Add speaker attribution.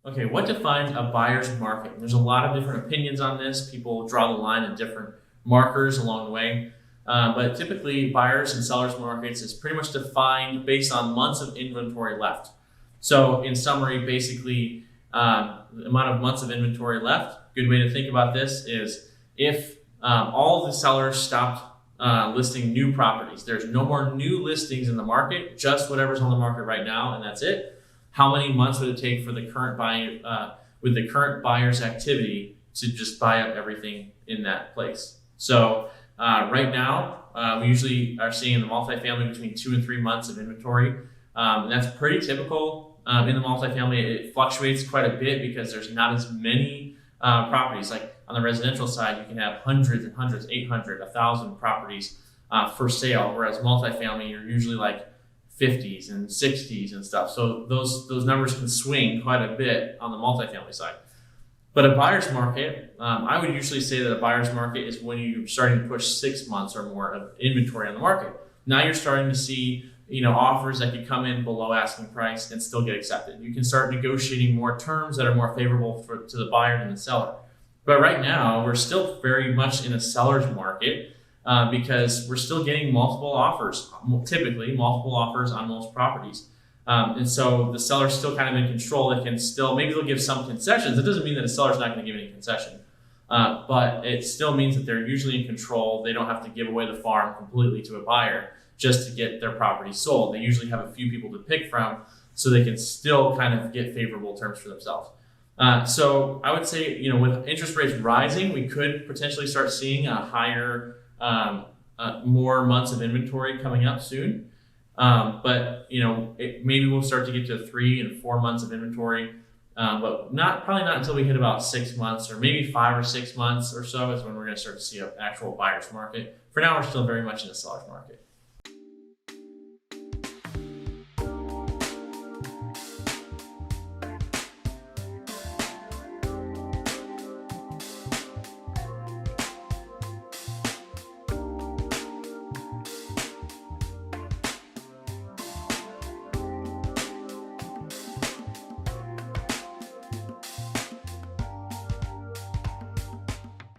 Speaker 1: Okay, what defines a buyer's market? There's a lot of different opinions on this. People draw the line at different markers along the way. But typically, buyers and sellers markets is pretty much defined based on months of inventory left. So, in summary, basically, the amount of months of inventory left. Good way to think about this is if all of the sellers stopped listing new properties, there's no more new listings in the market, just whatever's on the market right now, and that's it. How many months would it take for the current with the current buyer's activity to just buy up everything in that place? So right now, we usually are seeing in the multifamily between 2 and 3 months of inventory. And that's pretty typical in the multifamily. It fluctuates quite a bit because there's not as many properties. Like on the residential side, you can have hundreds and hundreds, 800, 1,000 properties for sale, whereas multifamily, you're usually like 50s and 60s and stuff. So those numbers can swing quite a bit on the multifamily side. But a buyer's market, I would usually say that a buyer's market is when you're starting to push 6 months or more of inventory on the market. Now you're starting to see, offers that could come in below asking price and still get accepted. You can start negotiating more terms that are more favorable to the buyer than the seller. But right now, we're still very much in a seller's market. Because we're still getting multiple offers, typically multiple offers on most properties. And so the seller's still kind of in control. They can still, maybe they'll give some concessions. It doesn't mean that a seller's not going to give any concession, but it still means that they're usually in control. They don't have to give away the farm completely to a buyer just to get their property sold. They usually have a few people to pick from so they can still kind of get favorable terms for themselves. So I would say, with interest rates rising, we could potentially start seeing a higher more months of inventory coming up soon. But maybe we'll start to get to 3 and 4 months of inventory, but probably not until we hit about 6 months, or maybe 5 or 6 months or so is when we're going to start to see an actual buyer's market. For now, we're still very much in the seller's market.